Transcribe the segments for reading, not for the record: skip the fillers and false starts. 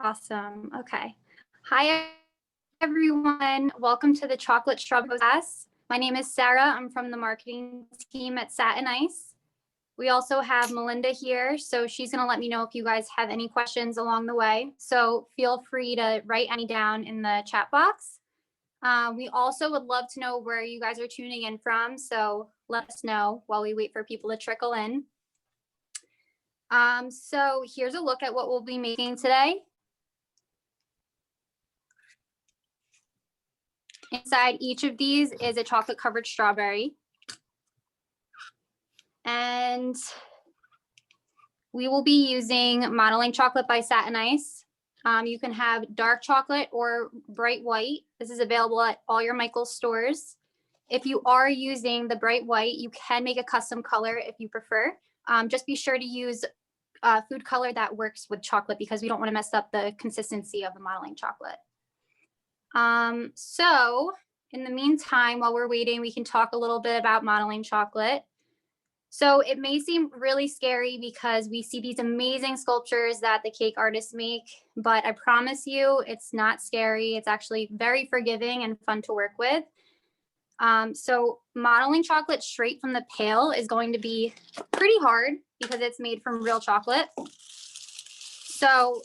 Awesome. Okay. Hi, everyone. Welcome to the Chocolate Strawberry class. My name is Sarah. I'm from the marketing team at Satin. We also have Melinda here, so she's going to let me know if you guys have any questions along the way. So feel free to write any down in the chat box. We also would love to know where you guys are tuning in from, so let us know while we wait for people to trickle in. So here's a look at what we'll be making today. Inside each of these is a chocolate covered strawberry. And we will be using Modeling Chocolate by Satin. You can have dark chocolate or bright white. This is available at all your Michaels stores. If you are using the bright white, you can make a custom color if you prefer. Just be sure to use food color that works with chocolate because we don't want to mess up the consistency of the modeling chocolate. So in the meantime, while we're waiting, we can talk a little bit about modeling chocolate. So it may seem really scary because we see these amazing sculptures that the cake artists make, but I promise you it's not scary. It's actually very forgiving and fun to work with. So modeling chocolate straight from the pail is going to be pretty hard because it's made from real chocolate. So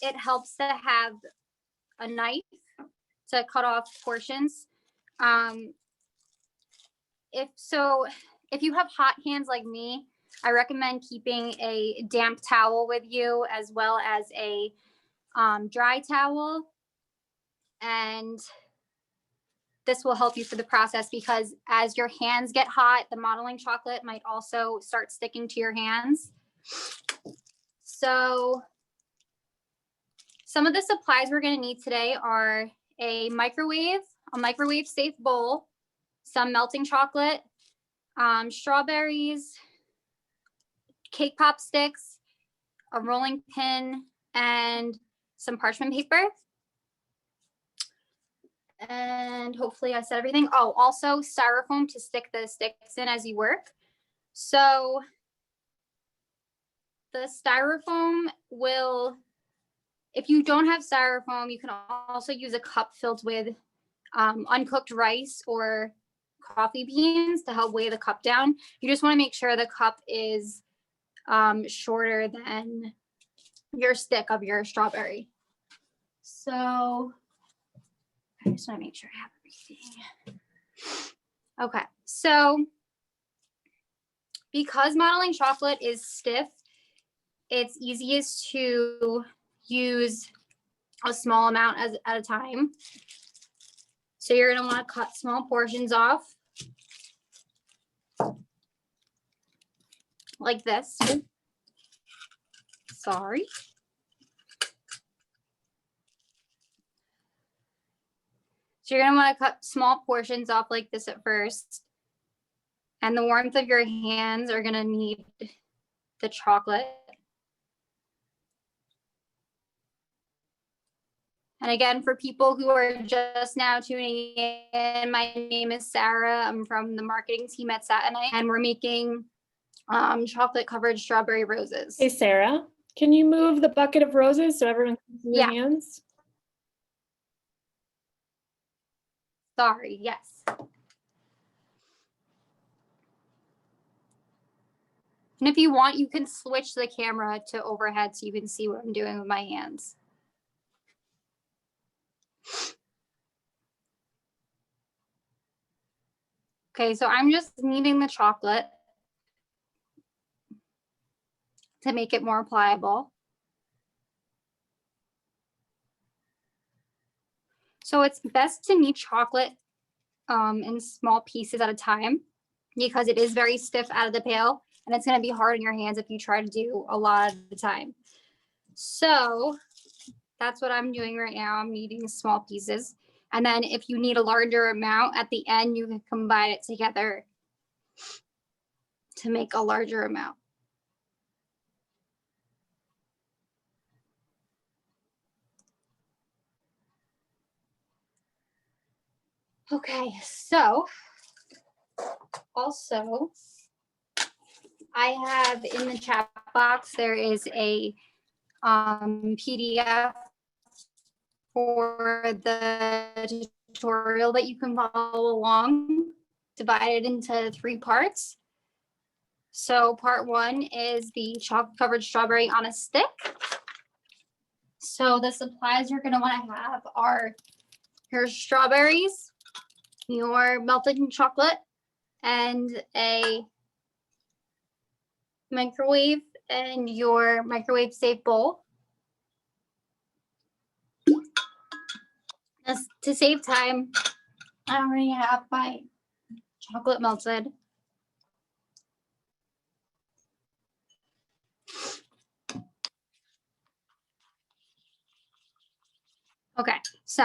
it helps to have a knife to cut off portions. If you have hot hands like me, I recommend keeping a damp towel with you as well as a dry towel. And this will help you through the process because as your hands get hot, the modeling chocolate might also start sticking to your hands. So some of the supplies we're going to need today are a microwave safe bowl, some melting chocolate, strawberries, cake pop sticks, a rolling pin, and some parchment paper. And hopefully I said everything. Oh, also styrofoam to stick the sticks in as you work. So the styrofoam will, if you don't have styrofoam, you can also use a cup filled with uncooked rice or coffee beans to help weigh the cup down. You just want to make sure the cup is shorter than your stick of your strawberry. So I just want to make sure I have everything. Okay, so because modeling chocolate is stiff, it's easiest to use a small amount at a time. So you're going to want to cut small portions off like this. Sorry. So you're going to want to cut small portions off like this at first. And the warmth of your hands are going to need the chocolate. And again, for people who are just now tuning in, my name is Sarah. I'm from the marketing team at Satin, and we're making chocolate covered strawberry roses. Hey, Sarah, can you move the bucket of roses so everyone can see your hands? Sorry, yes. And if you want, you can switch the camera to overhead so you can see what I'm doing with my hands. Okay, so I'm just kneading the chocolate to make it more pliable. So it's best to knead chocolate in small pieces at a time because it is very stiff out of the pail and it's going to be hard in your hands if you try to do a lot of the time. So that's what I'm doing right now. I'm kneading small pieces. And then if you need a larger amount at the end, you can combine it together to make a larger amount. Okay, so also I have in the chat box, there is a PDF for the tutorial that you can follow along, divided into 3 parts. So part 1 is the chocolate covered strawberry on a stick. So the supplies you're gonna wanna have are your strawberries, your melted chocolate, and a microwave and your microwave safe bowl. Just to save time, I already have my chocolate melted. Okay, so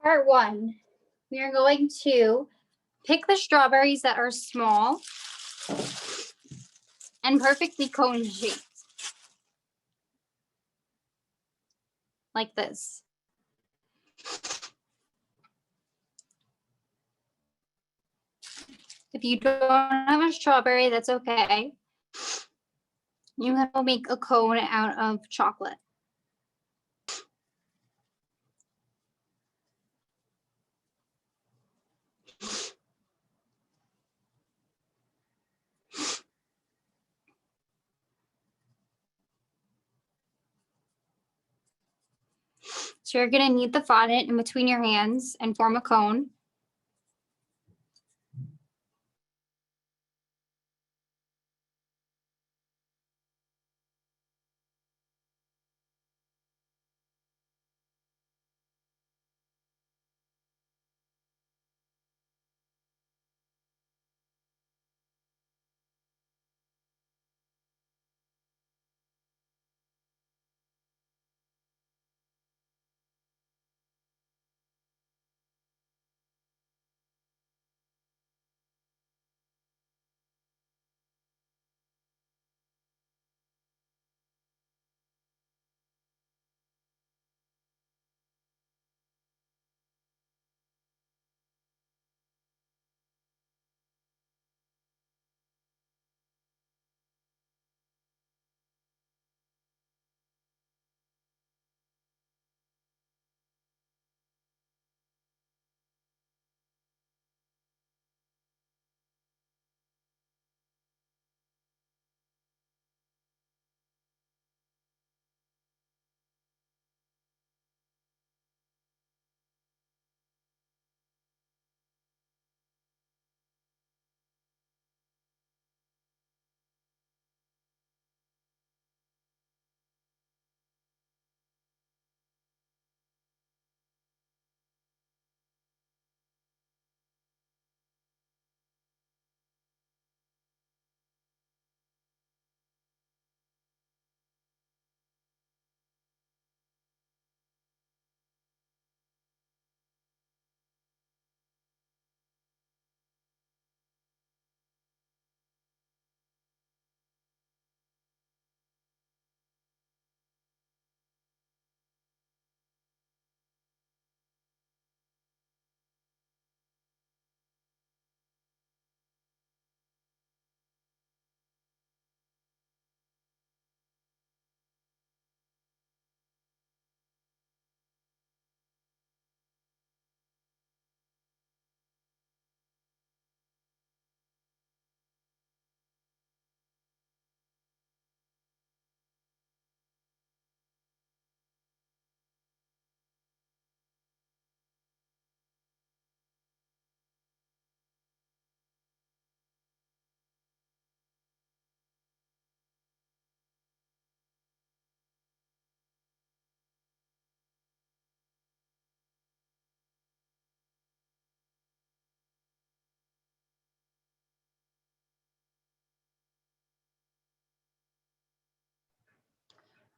part 1, we are going to pick the strawberries that are small and perfectly cone shaped, like this. If you don't have a strawberry, that's okay. You have to make a cone out of chocolate. So you're gonna knead the fondant in between your hands and form a cone.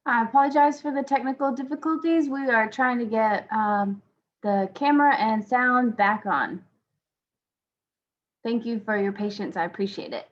I apologize for the technical difficulties. We are trying to get the camera and sound back on. Thank you for your patience. I appreciate it.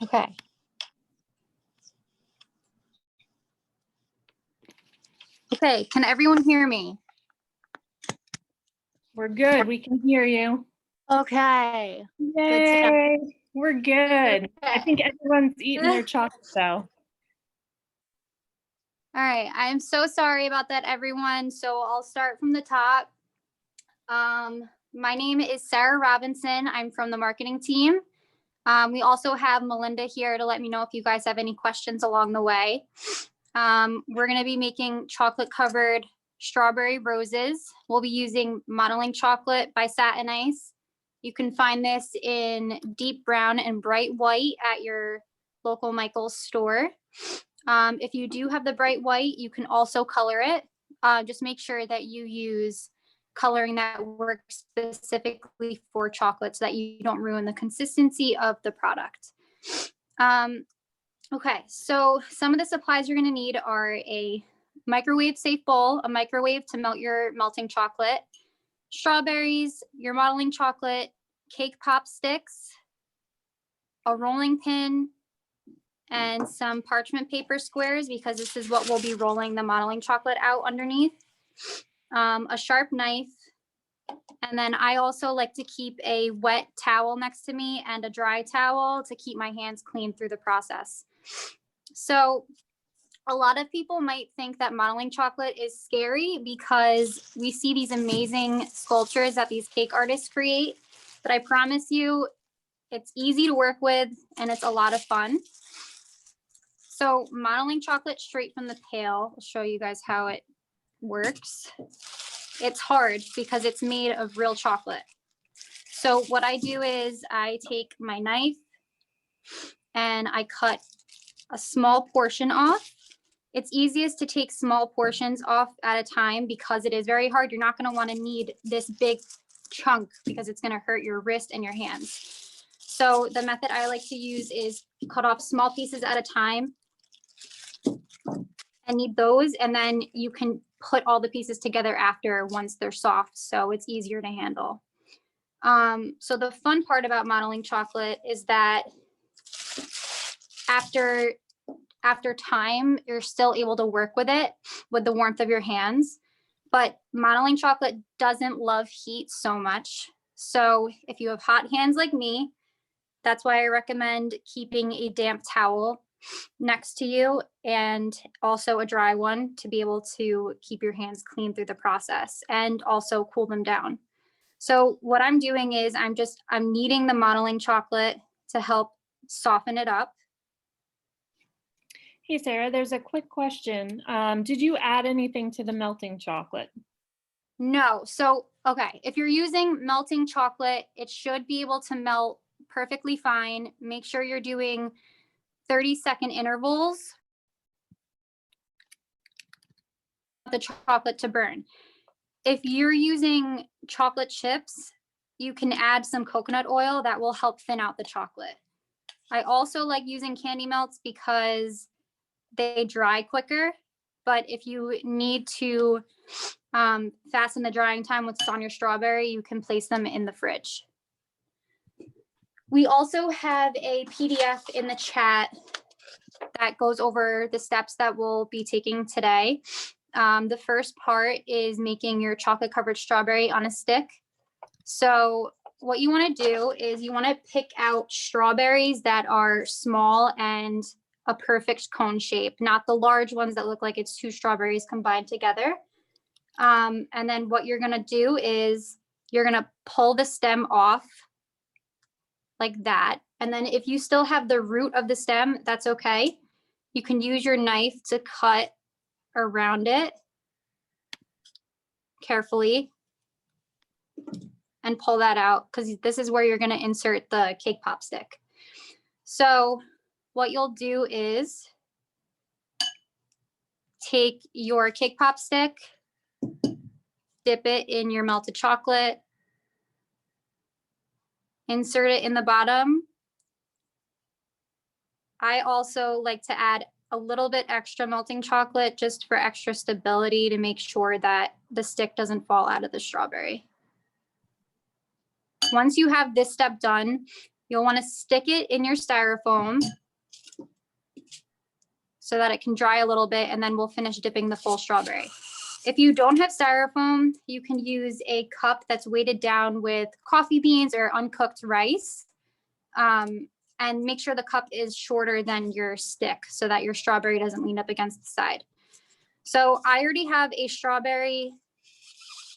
Okay. Okay, can everyone hear me? We're good. We can hear you. Okay. Yay. We're good. I think everyone's eating their chocolate though. All right, I'm so sorry about that, everyone. So I'll start from the top. My name is Sarah Robinson. I'm from the marketing team. We also have Melinda here to let me know if you guys have any questions along the way. We're going to be making chocolate covered strawberry roses. We'll be using modeling chocolate by Satin Ice. You can find this in deep brown and bright white at your local Michael's store. If you do have the bright white, you can also color it. Just make sure that you use coloring that works specifically for chocolate so that you don't ruin the consistency of the product. Okay, so some of the supplies you're gonna need are a microwave safe bowl, a microwave to melt your melting chocolate, strawberries, your modeling chocolate, cake pop sticks, a rolling pin, and some parchment paper squares because this is what we'll be rolling the modeling chocolate out underneath. A sharp knife, and then I also like to keep a wet towel next to me and a dry towel to keep my hands clean through the process. So a lot of people might think that modeling chocolate is scary because we see these amazing sculptures that these cake artists create, but I promise you it's easy to work with and it's a lot of fun. So modeling chocolate straight from the pail, I'll show you guys how it works. It's hard because it's made of real chocolate. So what I do is I take my knife and I cut a small portion off. It's easiest to take small portions off at a time because it is very hard. You're not going to want to need this big chunk because it's going to hurt your wrist and your hands. So the method I like to use is cut off small pieces at a time. I need those, and then you can put all the pieces together after once they're soft, so it's easier to handle. So the fun part about modeling chocolate is that after time, you're still able to work with it with the warmth of your hands, but modeling chocolate doesn't love heat so much. So if you have hot hands like me, that's why I recommend keeping a damp towel next to you and also a dry one to be able to keep your hands clean through the process and also cool them down. So what I'm doing is I'm kneading the modeling chocolate to help soften it up. Hey, Sarah, there's a quick question. Did you add anything to the melting chocolate? No. So, okay, if you're using melting chocolate, it should be able to melt perfectly fine. Make sure you're doing 30-second intervals. The chocolate to burn. If you're using chocolate chips, you can add some coconut oil that will help thin out the chocolate. I also like using candy melts because they dry quicker, but if you need to fasten the drying time with on your strawberry, you can place them in the fridge. We also have a PDF in the chat that goes over the steps that we'll be taking today. The first part is making your chocolate covered strawberry on a stick. So what you want to do is you want to pick out strawberries that are small and a perfect cone shape, not the large ones that look like it's two strawberries combined together. And then what you're going to do is you're going to pull the stem off like that. And then if you still have the root of the stem, that's okay. You can use your knife to cut around it carefully and pull that out, because this is where you're going to insert the cake pop stick. So what you'll do is take your cake pop stick, dip it in your melted chocolate, insert it in the bottom. I also like to add a little bit extra melting chocolate just for extra stability to make sure that the stick doesn't fall out of the strawberry. Once you have this step done, you'll want to stick it in your styrofoam so that it can dry a little bit, and then we'll finish dipping the full strawberry. If you don't have styrofoam, you can use a cup that's weighted down with coffee beans or uncooked rice. And make sure the cup is shorter than your stick so that your strawberry doesn't lean up against the side. So I already have a strawberry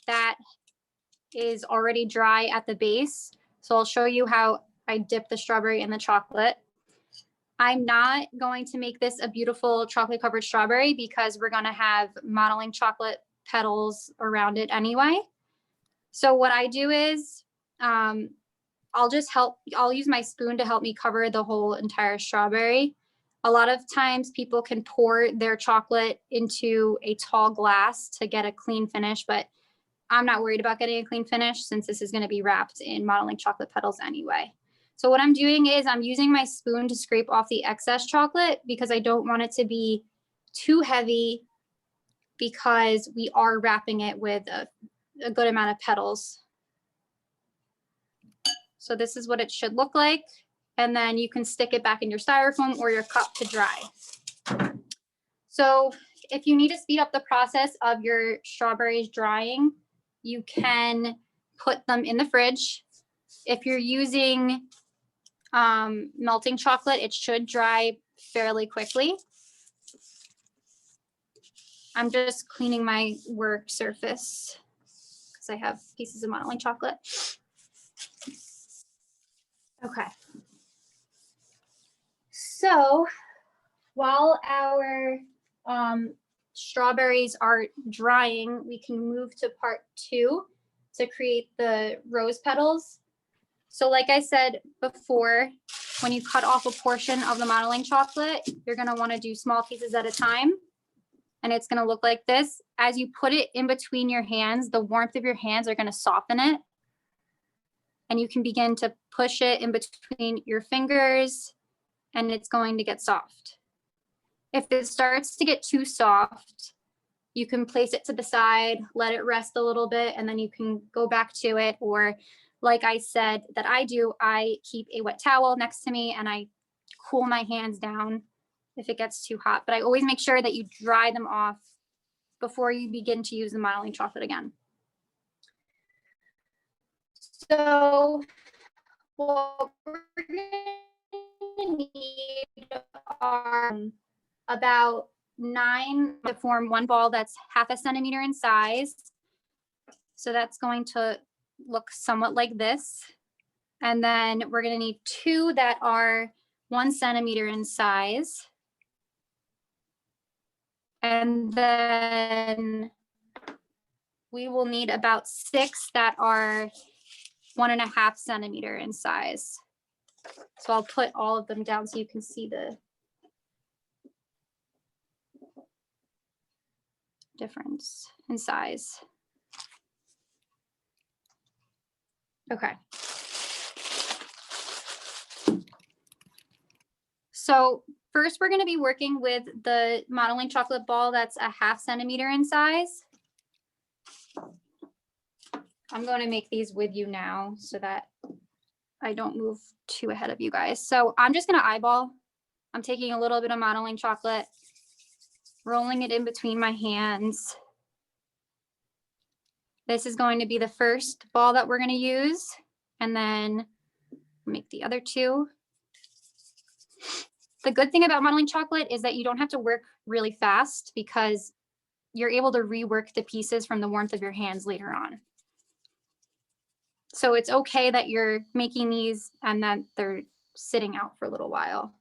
that is already dry at the base. So I'll show you how I dip the strawberry in the chocolate. I'm not going to make this a beautiful chocolate covered strawberry because we're going to have modeling chocolate petals around it anyway. So what I do is I'll use my spoon to help me cover the whole entire strawberry. A lot of times people can pour their chocolate into a tall glass to get a clean finish, but I'm not worried about getting a clean finish since this is going to be wrapped in modeling chocolate petals anyway. So what I'm doing is I'm using my spoon to scrape off the excess chocolate because I don't want it to be too heavy because we are wrapping it with a good amount of petals. So this is what it should look like. And then you can stick it back in your styrofoam or your cup to dry. So if you need to speed up the process of your strawberries drying, you can put them in the fridge. If you're using melting chocolate, it should dry fairly quickly. I'm just cleaning my work surface because I have pieces of modeling chocolate. Okay. So while our strawberries are drying, we can move to part 2 to create the rose petals. So like I said before, when you cut off a portion of the modeling chocolate, you're going to want to do small pieces at a time. And it's going to look like this. As you put it in between your hands, the warmth of your hands are going to soften it. And you can begin to push it in between your fingers, and it's going to get soft. If it starts to get too soft, you can place it to the side, let it rest a little bit, and then you can go back to it. Or like I said that I do, I keep a wet towel next to me and I cool my hands down if it gets too hot. But I always make sure that you dry them off before you begin to use the modeling chocolate again. So what we're going to need are about 9 to form one ball that's 1/2 centimeter in size. So that's going to look somewhat like this. And then we're going to need 2 that are 1 centimeter in size. And then we will need about 6 that are 1.5 centimeter in size. So I'll put all of them down so you can see the difference in size. Okay. So first we're going to be working with the modeling chocolate ball that's 1/2 centimeter in size. I'm going to make these with you now so that I don't move too ahead of you guys. So I'm just going to eyeball I'm taking a little bit of modeling chocolate, rolling it in between my hands. This is going to be the first ball that we're going to use, and then make the other two. The good thing about modeling chocolate is that you don't have to work really fast because you're able to rework the pieces from the warmth of your hands later on. So it's okay that you're making these and that they're sitting out for a little while.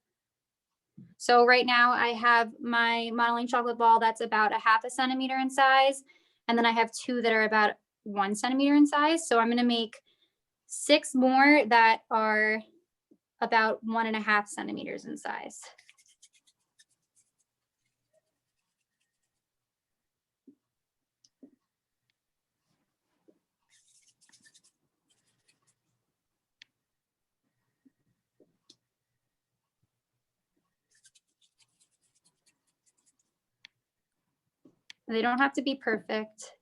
So right now I have my modeling chocolate ball that's about 1/2 centimeter in size. And then I have 2 that are about 1 centimeter in size. So I'm going to make 6 more that are about 1.5 centimeters in size. They don't have to be perfect.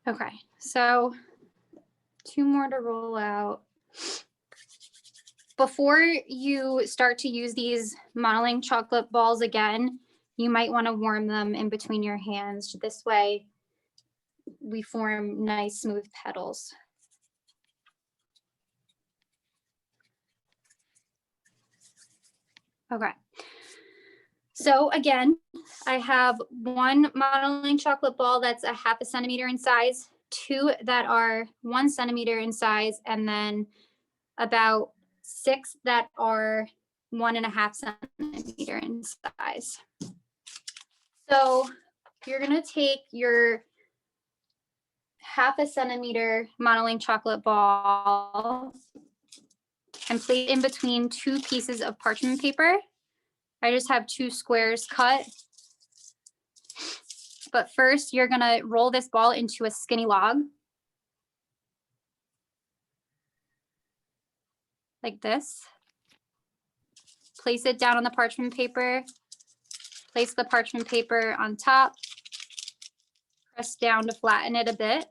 Okay, so 2 more to roll out. Before you start to use these modeling chocolate balls again, you might want to warm them in between your hands. This way we form nice smooth petals. Okay. So again, I have 1 modeling chocolate ball that's 1/2 centimeter in size, 2 that are 1 centimeter in size, and then about 6 that are 1.5 centimeter in size. So you're gonna take your 1/2 centimeter modeling chocolate ball and place it in between 2 pieces of parchment paper. I just have 2 squares cut. But first, you're gonna roll this ball into a skinny log. Like this. Place it down on the parchment paper. Place the parchment paper on top. Press down to flatten it a bit.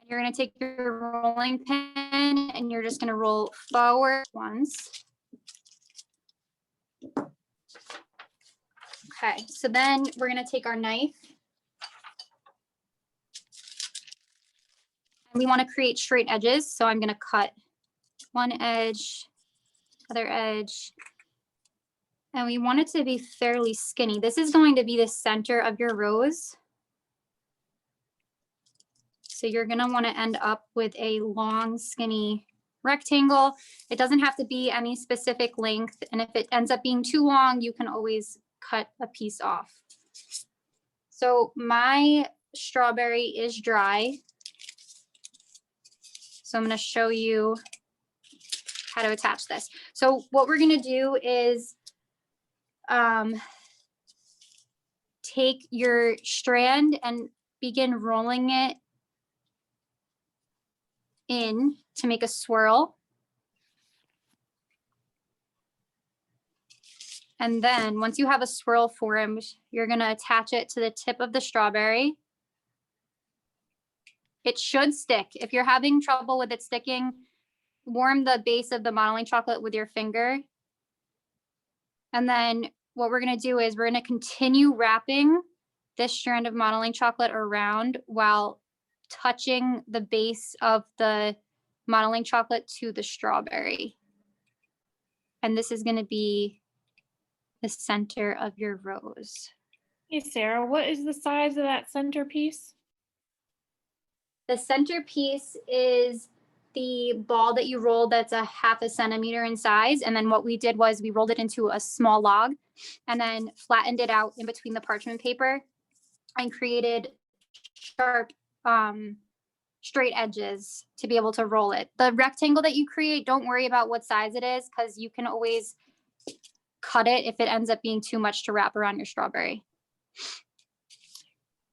You're gonna take your rolling pin and you're just gonna roll forward once. Okay, so then we're gonna take our knife. And we wanna create straight edges, so I'm gonna cut one edge, other edge, and we want it to be fairly skinny. This is going to be the center of your rose. So you're gonna wanna end up with a long, skinny rectangle. It doesn't have to be any specific length, and if it ends up being too long, you can always cut a piece off. So my strawberry is dry. So I'm gonna show you how to attach this. So what we're gonna do is take your strand and begin rolling it in to make a swirl. And then once you have a swirl formed, you're gonna attach it to the tip of the strawberry. It should stick. If you're having trouble with it sticking, warm the base of the modeling chocolate with your finger. And then what we're gonna do is we're gonna continue wrapping this strand of modeling chocolate around while touching the base of the modeling chocolate to the strawberry. And this is gonna be the center of your rose. Hey, Sarah, what is the size of that centerpiece? The centerpiece is the ball that you rolled that's 1/2 centimeter in size. And then what we did was we rolled it into a small log and then flattened it out in between the parchment paper and created sharp, straight edges to be able to roll it. The rectangle that you create, don't worry about what size it is because you can always cut it if it ends up being too much to wrap around your strawberry.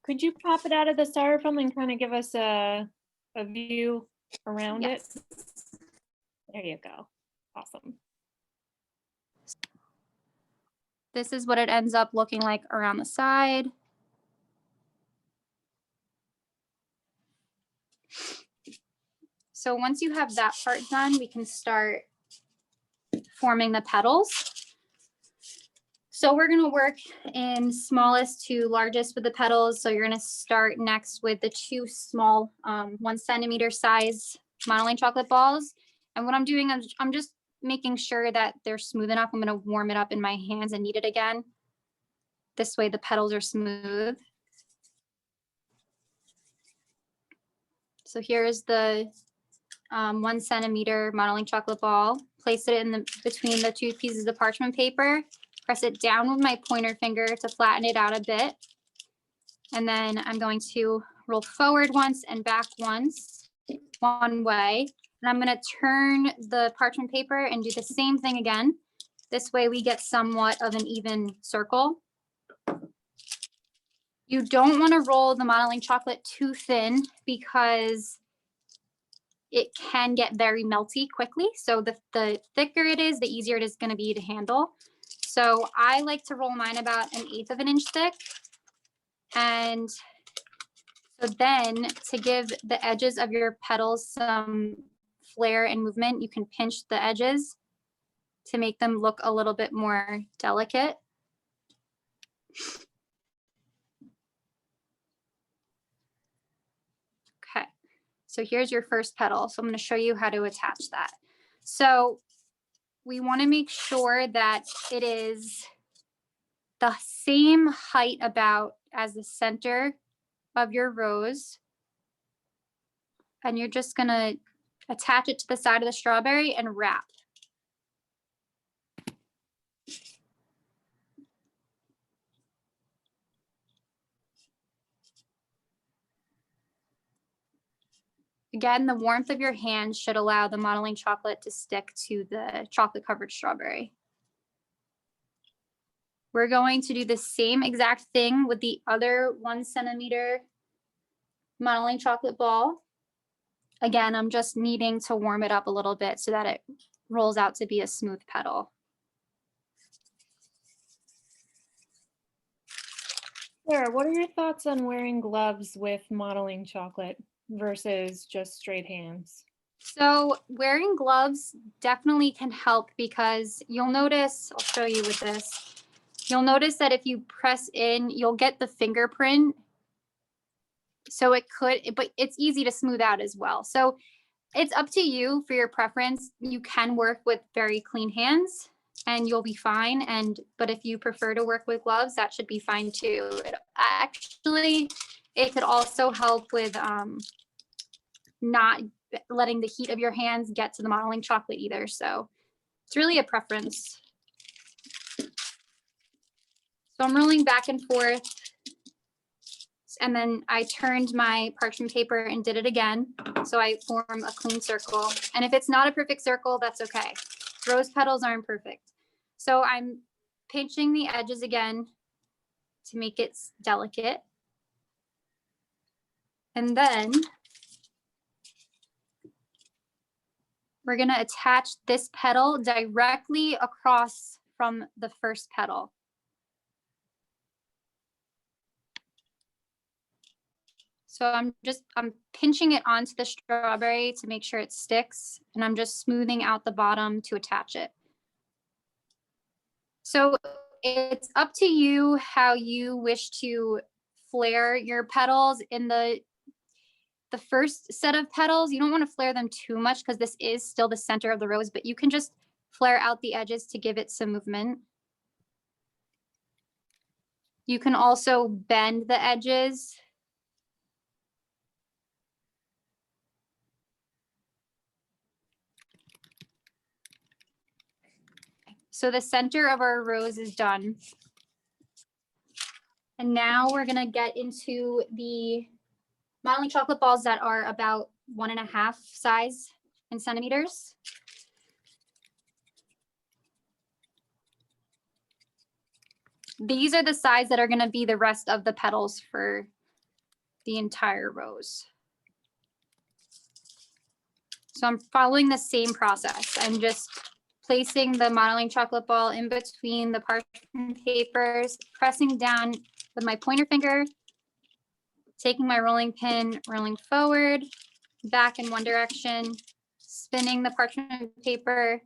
Could you pop it out of the styrofoam and kind of give us a view around Yes. it? There you go. Awesome. This is what it ends up looking like around the side. So once you have that part done, we can start forming the petals. So we're gonna work in smallest to largest with the petals. So you're gonna start next with the two small 1 centimeter size modeling chocolate balls. And what I'm doing, I'm just making sure that they're smooth enough. I'm gonna warm it up in my hands and knead it again. This way the petals are smooth. So here's the 1 centimeter modeling chocolate ball. Place it in between the two pieces of parchment paper. Press it down with my pointer finger to flatten it out a bit. And then I'm going to roll forward once and back once, one way. And I'm gonna turn the parchment paper and do the same thing again. This way we get somewhat of an even circle. You don't wanna roll the modeling chocolate too thin because it can get very melty quickly. So the thicker it is, the easier it is gonna be to handle. So I like to roll mine about 1/8 of an inch thick. And so then to give the edges of your petals some flair and movement, you can pinch the edges to make them look a little bit more delicate. Okay, so here's your first petal. So I'm going to show you how to attach that. So we want to make sure that it is the same height about as the center of your rose. And you're just going to attach it to the side of the strawberry and wrap. Again, the warmth of your hands should allow the modeling chocolate to stick to the chocolate covered strawberry. We're going to do the same exact thing with the other 1 centimeter modeling chocolate ball. Again, I'm just needing to warm it up a little bit so that it rolls out to be a smooth petal. Sarah, what are your thoughts on wearing gloves with modeling chocolate versus just straight hands? So wearing gloves definitely can help because you'll notice, I'll show you with this, you'll notice that if you press in, you'll get the fingerprint. So it could, but it's easy to smooth out as well. So it's up to you for your preference. You can work with very clean hands and you'll be fine. But if you prefer to work with gloves, that should be fine too. It could also help with not letting the heat of your hands get to the modeling chocolate either. So it's really a preference. So I'm rolling back and forth. And then I turned my parchment paper and did it again. So I form a clean circle. And if it's not a perfect circle, that's okay. Rose petals aren't perfect. So I'm pinching the edges again to make it delicate. And then we're gonna attach this petal directly across from the first petal. So I'm pinching it onto the strawberry to make sure it sticks, and I'm just smoothing out the bottom to attach it. So it's up to you how you wish to flare your petals. In the first set of petals, you don't want to flare them too much because this is still the center of the rose, but you can just flare out the edges to give it some movement. You can also bend the edges. So the center of our rose is done. And now we're gonna get into the modeling chocolate balls that are about 1.5 size in centimeters. These are the size that are gonna be the rest of the petals for the entire rose. So I'm following the same process. I'm just placing the modeling chocolate ball in between the parchment papers, pressing down with my pointer finger, taking my rolling pin, rolling forward, back in one direction, spinning the parchment paper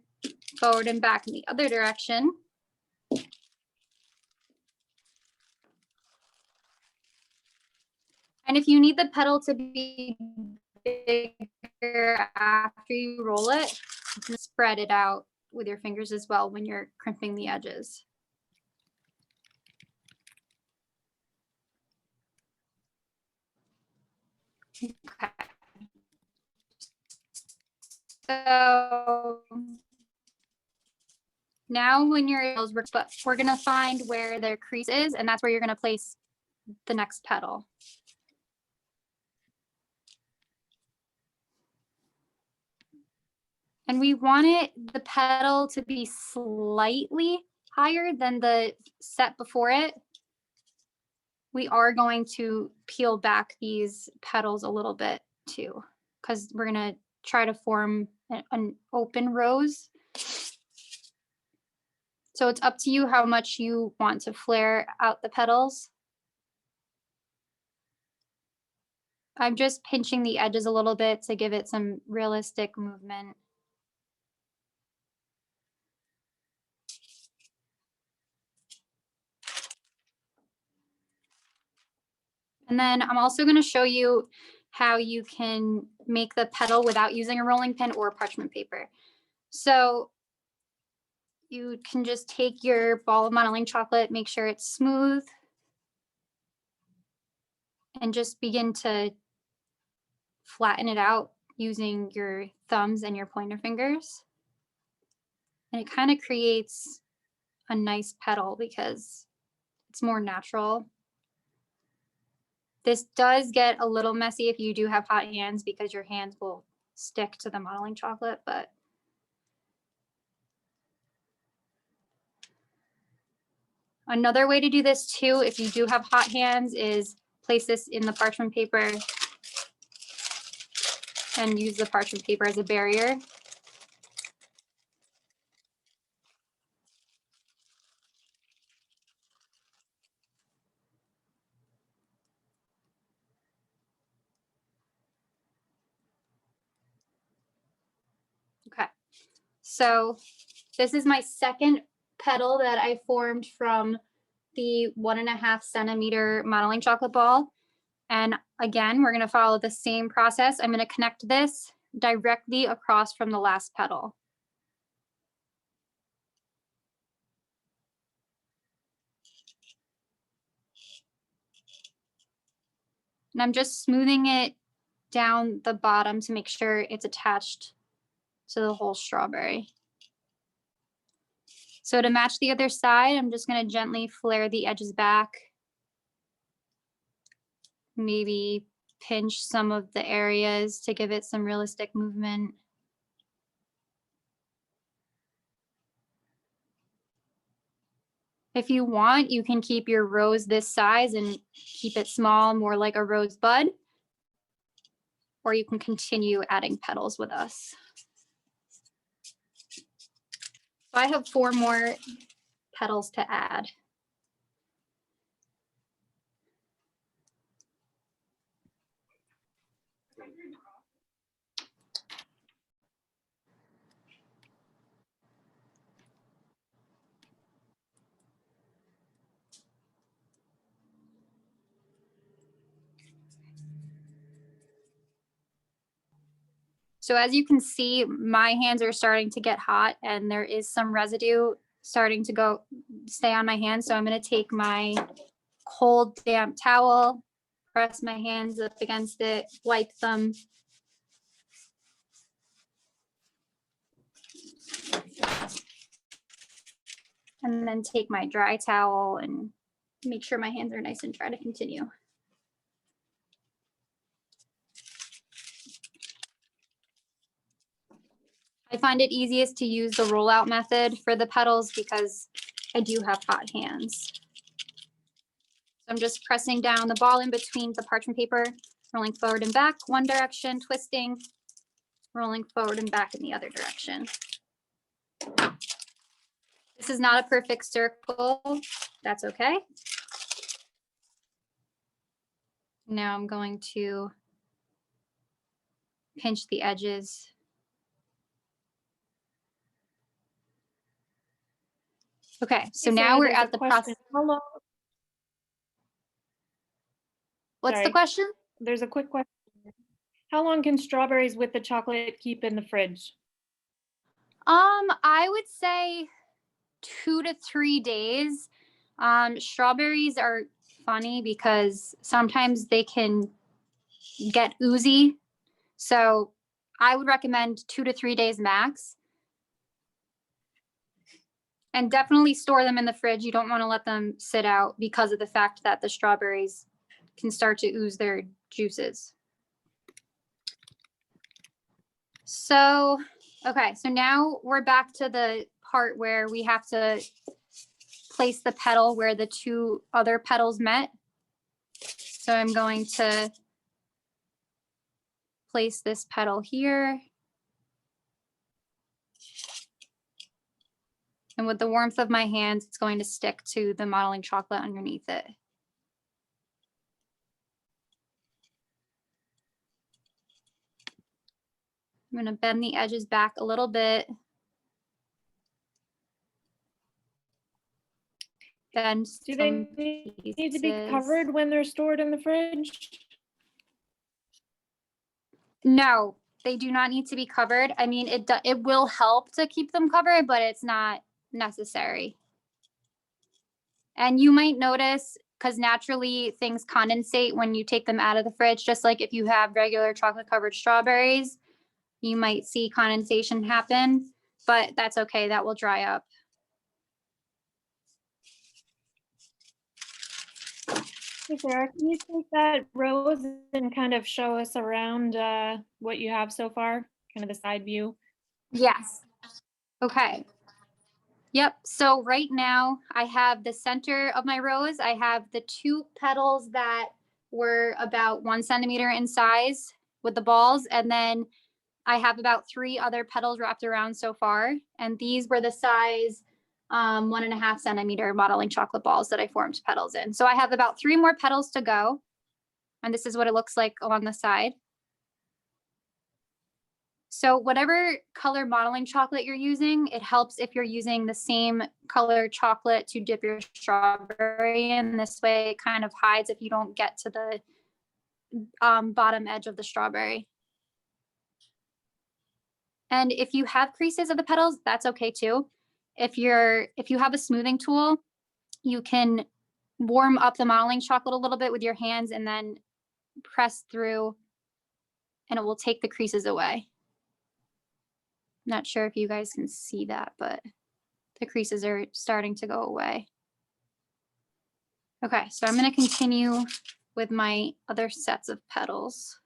forward and back in the other direction. And if you need the petal to be bigger after you roll it, you can spread it out with your fingers as well when you're crimping the edges. Okay. So now when you're, we're going to find where their crease is, and that's where you're going to place the next petal. And we want the petal to be slightly higher than the set before it. We are going to peel back these petals a little bit too, because we're going to try to form an open rose. So it's up to you how much you want to flare out the petals. I'm just pinching the edges a little bit to give it some realistic movement. And then I'm also going to show you how you can make the petal without using a rolling pin or parchment paper. So you can just take your ball of modeling chocolate, make sure it's smooth, and just begin to flatten it out using your thumbs and your pointer fingers. And it kind of creates a nice petal because it's more natural. This does get a little messy if you do have hot hands because your hands will stick to the modeling chocolate, but another way to do this too, if you do have hot hands, is place this in the parchment paper and use the parchment paper as a barrier. Okay, so this is my second petal that I formed from the 1.5 centimeter modeling chocolate ball. And again, we're going to follow the same process. I'm going to connect this directly across from the last petal. And I'm just smoothing it down the bottom to make sure it's attached to the whole strawberry. So to match the other side, I'm just going to gently flare the edges back. Maybe pinch some of the areas to give it some realistic movement. If you want, you can keep your rose this size and keep it small, more like a rose bud, or you can continue adding petals with us. So I have 4 more petals to add. So as you can see, my hands are starting to get hot and there is some residue starting to stay on my hands. So I'm going to take my cold, damp towel, press my hands up against it, wipe them. And then take my dry towel and make sure my hands are nice and dry to continue. I find it easiest to use the rollout method for the petals because I do have hot hands. So I'm just pressing down the ball in between the parchment paper, rolling forward and back one direction, twisting, rolling forward and back in the other direction. This is not a perfect circle. That's okay. Now I'm going to pinch the edges. Okay, so Hey, now Sarah, we're there's a at the question. process. How long? What's the Sorry. question? There's a quick question. How long can strawberries with the chocolate keep in the fridge? I would say 2 to 3 days. Strawberries are funny because sometimes they can get oozy. So I would recommend 2 to 3 days max. And definitely store them in the fridge. You don't want to let them sit out because of the fact that the strawberries can start to ooze their juices. So, okay, so now we're back to the part where we have to place the petal where the two other petals met. So I'm going to place this petal here. And with the warmth of my hands, it's going to stick to the modeling chocolate underneath it. I'm going to bend the edges back a little bit. Bend Do they some need to be pieces. covered when they're stored in the fridge? No, they do not need to be covered. I mean, it will help to keep them covered, but it's not necessary. And you might notice, because naturally things condensate when you take them out of the fridge, just like if you have regular chocolate covered strawberries, you might see condensation happen, but that's okay, that will dry up. Hey, Sarah, can you take that rose and kind of show us around what you have so far, kind of the side view? Yes. Okay. Yep. So right now I have the center of my rose. I have the two petals that were about 1 centimeter in size with the balls. And then I have about 3 other petals wrapped around so far. And these were the size 1.5 centimeter modeling chocolate balls that I formed petals in. So I have about 3 more petals to go. And this is what it looks like along the side. So whatever color modeling chocolate you're using, it helps if you're using the same color chocolate to dip your strawberry in. This way it kind of hides if you don't get to the bottom edge of the strawberry. And if you have creases of the petals, that's okay too. If you have a smoothing tool, you can warm up the modeling chocolate a little bit with your hands and then press through and it will take the creases away. Not sure if you guys can see that, but the creases are starting to go away. Okay, so I'm going to continue with my other sets of petals.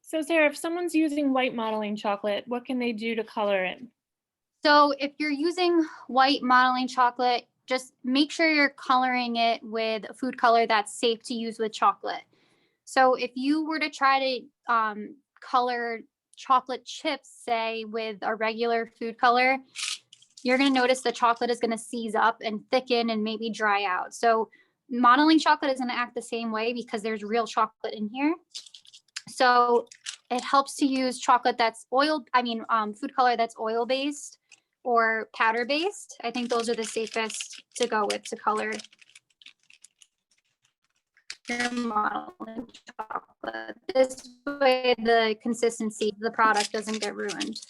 So Sarah, if someone's using white modeling chocolate, what can they do to color it? So if you're using white modeling chocolate, just make sure you're coloring it with a food color that's safe to use with chocolate. So if you were to try to color chocolate chips, say with a regular food color, you're going to notice the chocolate is going to seize up and thicken and maybe dry out. So modeling chocolate is going to act the same way because there's real chocolate in here. So it helps to use chocolate that's food color that's oil based or powder based. I think those are the safest to go with to color your modeling chocolate. This way the consistency of the product doesn't get ruined.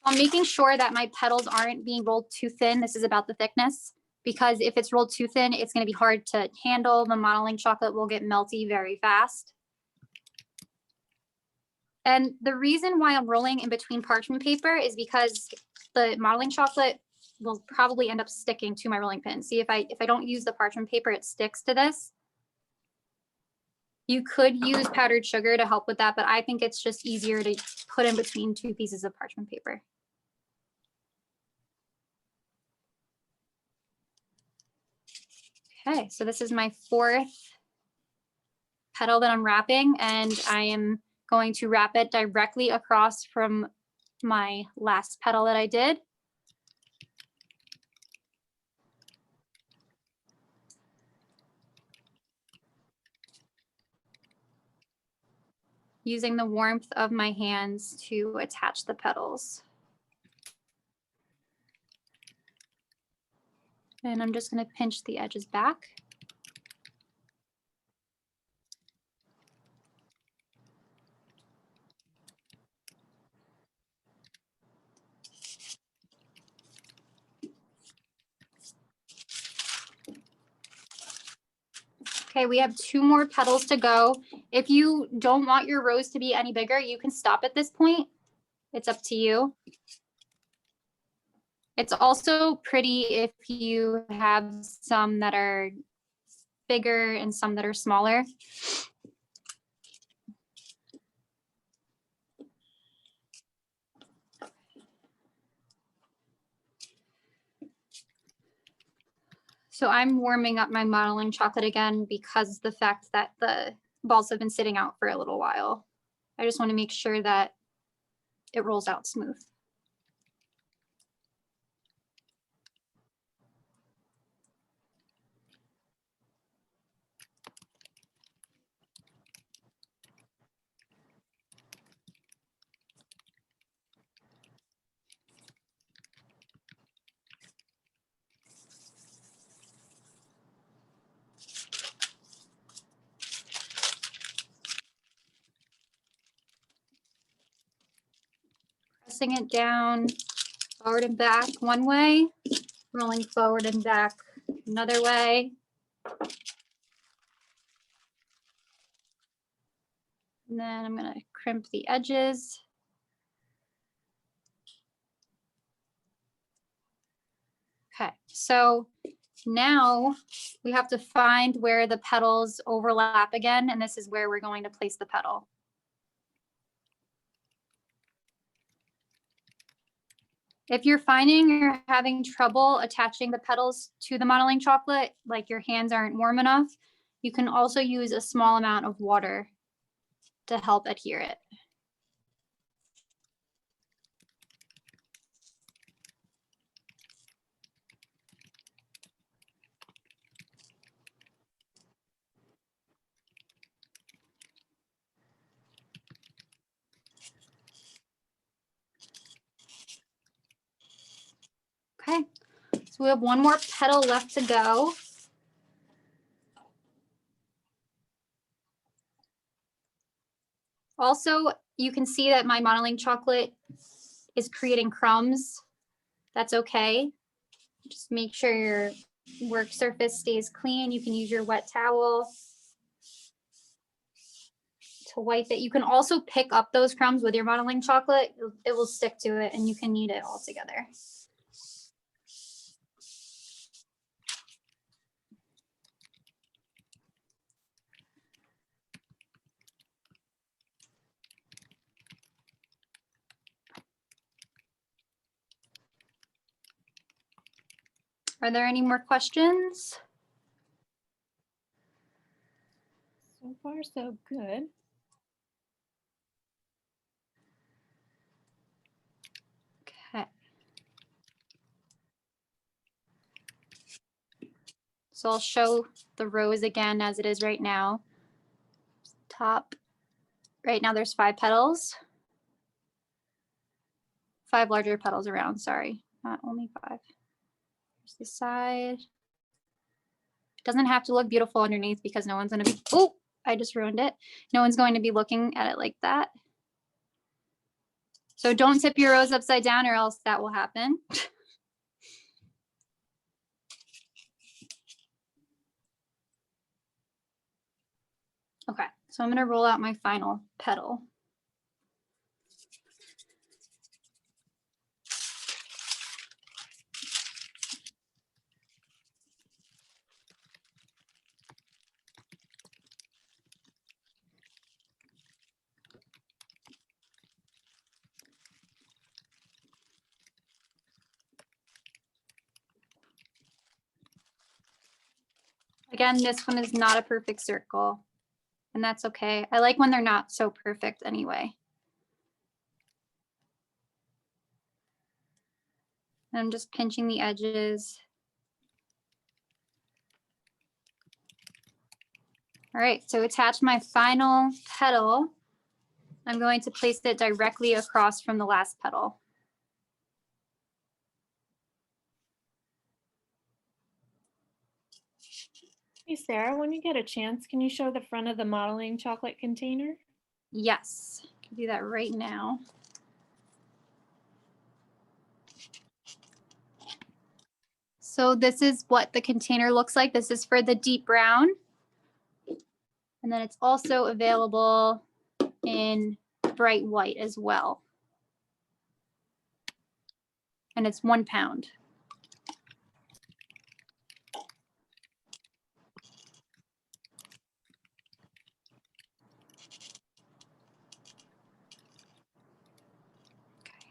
I'm making sure that my petals aren't being rolled too thin. This is about the thickness, because if it's rolled too thin, it's going to be hard to handle. The modeling chocolate will get melty very fast. And the reason why I'm rolling in between parchment paper is because the modeling chocolate will probably end up sticking to my rolling pin. See, if I don't use the parchment paper, it sticks to this. You could use powdered sugar to help with that, but I think it's just easier to put in between 2 pieces of parchment paper. Okay, so this is my 4th petal that I'm wrapping, and I am going to wrap it directly across from my last petal that I did. using the warmth of my hands to attach the petals. And I'm just going to pinch the edges back. Okay, we have 2 more petals to go. If you don't want your rose to be any bigger, you can stop at this point. It's up to you. It's also pretty if you have some that are bigger and some that are smaller. So I'm warming up my modeling chocolate again because the fact that the balls have been sitting out for a little while. I just want to make sure that it rolls out smooth. Pressing it down, forward and back one way, rolling forward and back another way. And then I'm going to crimp the edges. Okay, so now we have to find where the petals overlap again, and this is where we're going to place the petal. If you're finding you're having trouble attaching the petals to the modeling chocolate, like your hands aren't warm enough, you can also use a small amount of water to help adhere it. Okay, so we have 1 more petal left to go. Also, you can see that my modeling chocolate is creating crumbs. That's okay. Just make sure your work surface stays clean. You can use your wet towel to wipe it. You can also pick up those crumbs with your modeling chocolate. It will stick to it and you can knead it all together. Are there any more questions? So far, so good. Okay. So I'll show the rose again as it is right now. Top, right now there's 5 petals. 5 larger petals around, sorry, not only 5. Here's the side. It doesn't have to look beautiful underneath because no one's gonna be, oh, I just ruined it. No one's going to be looking at it like that. So don't tip your rose upside down or else that will happen. Okay, so I'm gonna roll out my final petal. Again, this one is not a perfect circle, and that's okay. I like when they're not so perfect anyway. And I'm just pinching the edges. All right, so attach my final petal. I'm going to place it directly across from the last petal. Hey, Sarah, when you get a chance, can you show the front of the modeling chocolate container? Yes, I can do that right now. So this is what the container looks like. This is for the deep brown. And then it's also available in bright white as well. And it's 1 pound.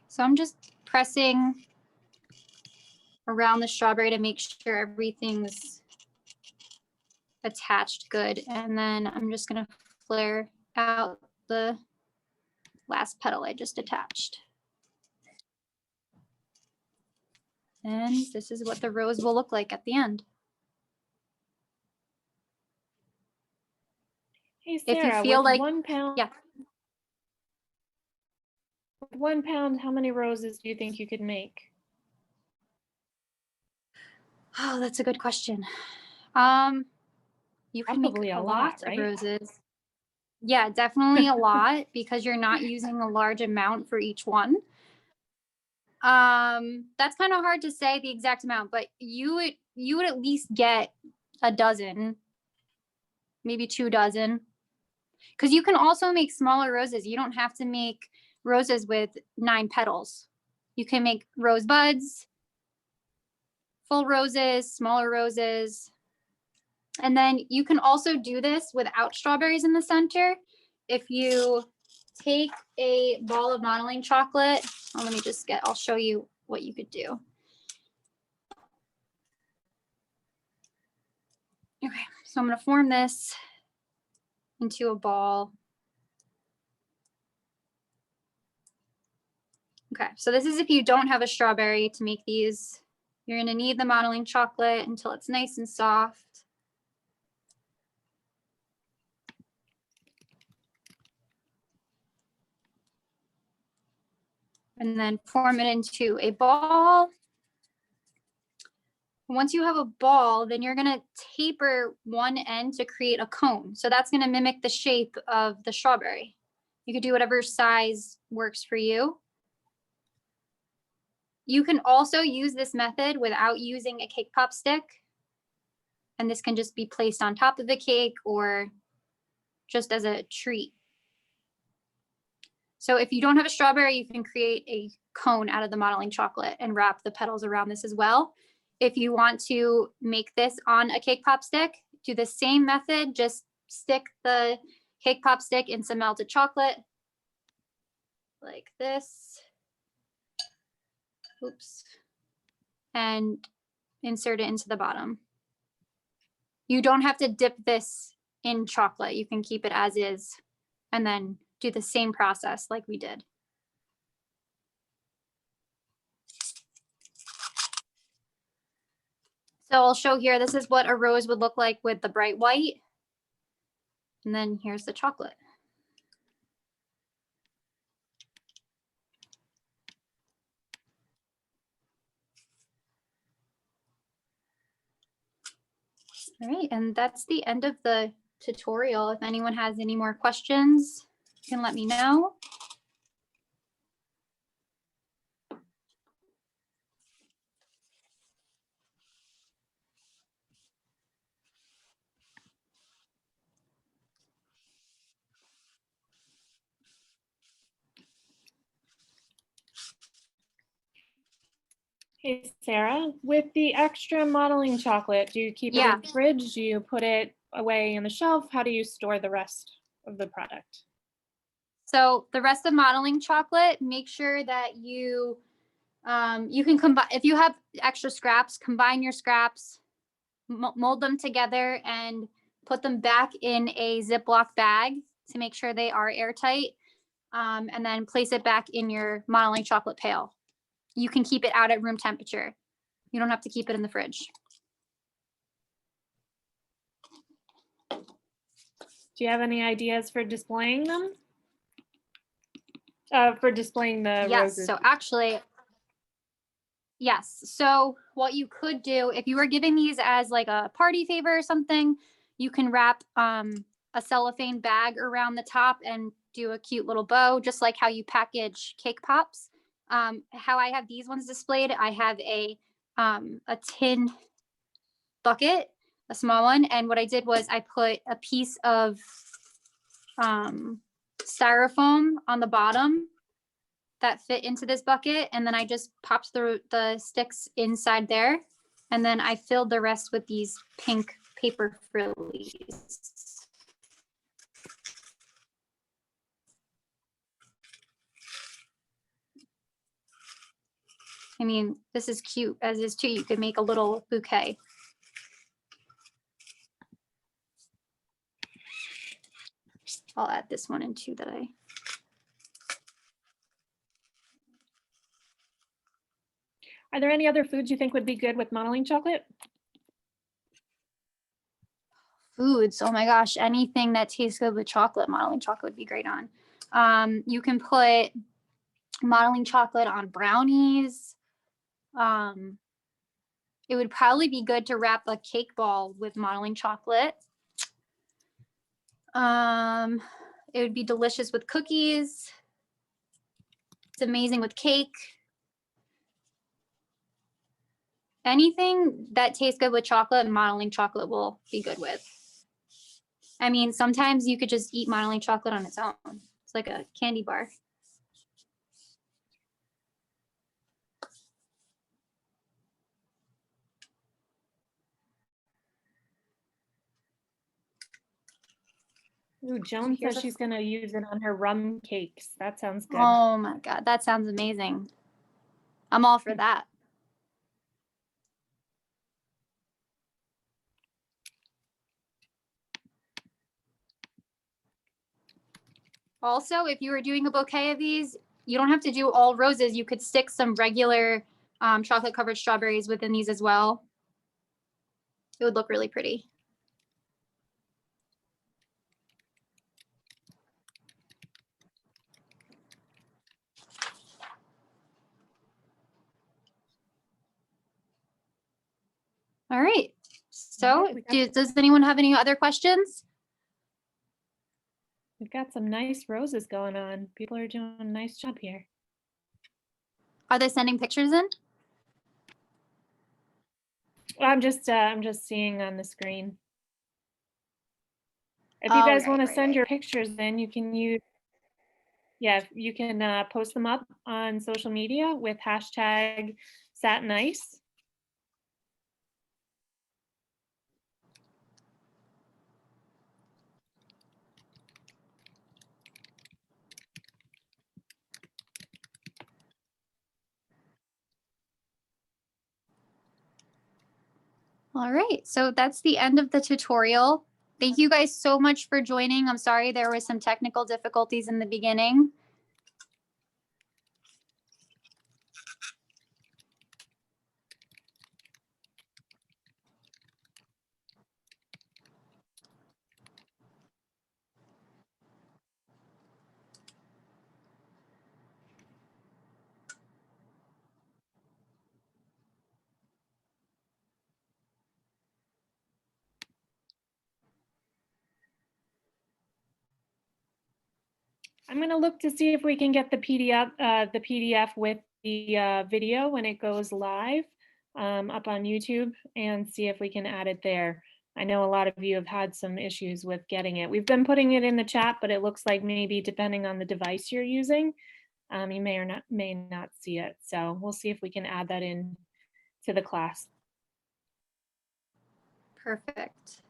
So I'm just pressing around the strawberry to make sure everything's attached good. And then I'm just gonna flare out the last petal I just attached. And this is what the rose will look like at the end. Hey, If Sarah, you feel with like, 1 pound, yeah. with 1 pound, how many roses do you think you could make? Oh, that's a good question. You can make Probably a a lot lot, of right? roses. Yeah, definitely a lot because you're not using a large amount for each one. That's kind of hard to say the exact amount, but you would at least get a dozen, maybe 2 dozen. Because you can also make smaller roses. You don't have to make roses with 9 petals. You can make rose buds, full roses, smaller roses. And then you can also do this without strawberries in the center. If you take a ball of modeling chocolate, let me just I'll show you what you could do. Okay, so I'm gonna form this into a ball. Okay, so this is if you don't have a strawberry to make these. You're gonna knead the modeling chocolate until it's nice and soft. And then form it into a ball. Once you have a ball, then you're gonna taper one end to create a cone. So that's gonna mimic the shape of the strawberry. You could do whatever size works for you. You can also use this method without using a cake pop stick. And this can just be placed on top of the cake or just as a treat. So if you don't have a strawberry, you can create a cone out of the modeling chocolate and wrap the petals around this as well. If you want to make this on a cake pop stick, do the same method, just stick the cake pop stick in some melted chocolate like this. Oops. And insert it into the bottom. You don't have to dip this in chocolate. You can keep it as is and then do the same process like we did. So I'll show here, this is what a rose would look like with the bright white. And then here's the chocolate. All right, and that's the end of the tutorial. If anyone has any more questions, you can let me know. Hey, Sarah, with the extra modeling chocolate, do you keep it in the fridge? Do you put it away on the shelf? How do you store the rest of the product? So the rest of modeling chocolate, make sure that you can combine, if you have extra scraps, combine your scraps, mold them together and put them back in a Ziploc bag to make sure they are airtight. And then place it back in your modeling chocolate pail. You can keep it out at room temperature. You don't have to keep it in the fridge. Do you have any ideas for displaying them? For displaying the Yes, roses. so actually, yes. So what you could do, if you were giving these as like a party favor or something, you can wrap a cellophane bag around the top and do a cute little bow, just like how you package cake pops. How I have these ones displayed, I have a tin bucket, a small one, and what I did was I put a piece of styrofoam on the bottom that fit into this bucket, and then I just popped the sticks inside there, and then I filled the rest with these pink paper frillies. I mean, this is cute as is too. You could make a little bouquet. I'll add this one in too that I. Are there any other foods you think would be good with modeling chocolate? Foods, oh my gosh, anything that tastes good with chocolate, modeling chocolate would be great on. You can put modeling chocolate on brownies. It would probably be good to wrap a cake ball with modeling chocolate. It would be delicious with cookies. It's amazing with cake. Anything that tastes good with chocolate, modeling chocolate will be good with. I mean, sometimes you could just eat modeling chocolate on its own. It's like a candy bar. Ooh, Joan says she's gonna use it on her rum cakes. That sounds good. Oh my God, that sounds amazing. I'm all for that. Also, if you were doing a bouquet of these, you don't have to do all roses. You could stick some regular chocolate covered strawberries within these as well. It would look really pretty. All right. So does anyone have any other questions? We've got some nice roses going on. People are doing a nice job here. Are they sending pictures in? I'm just seeing on the screen. If you guys want to send your pictures in, you can use, you can post them up on social media with hashtag Satin Ice. All right, so that's the end of the tutorial. Thank you guys so much for joining. I'm sorry there was some technical difficulties in the beginning. I'm going to look to see if we can get the PDF with the video when it goes live up on YouTube and see if we can add it there. I know a lot of you have had some issues with getting it. We've been putting it in the chat, but it looks like maybe depending on the device you're using, you may not see it. So we'll see if we can add that in to the class. Perfect.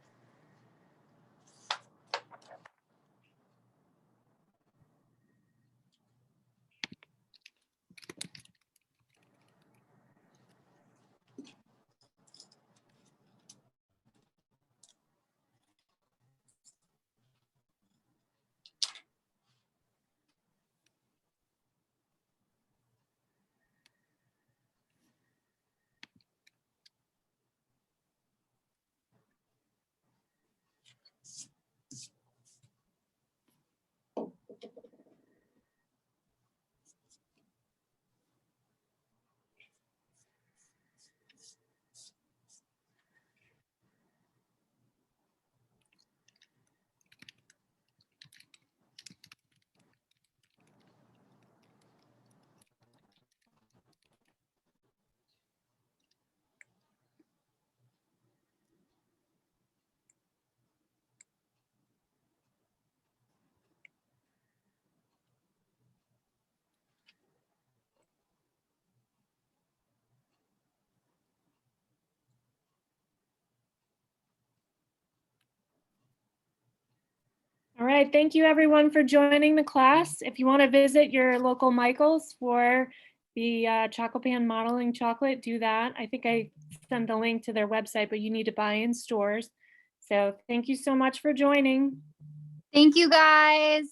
right, thank you everyone for joining the class. If you want to visit your local Michael's for the ChocoPan modeling chocolate, do that. I think I sent the link to their website, but you need to buy in stores. So thank you so much for joining. Thank you guys.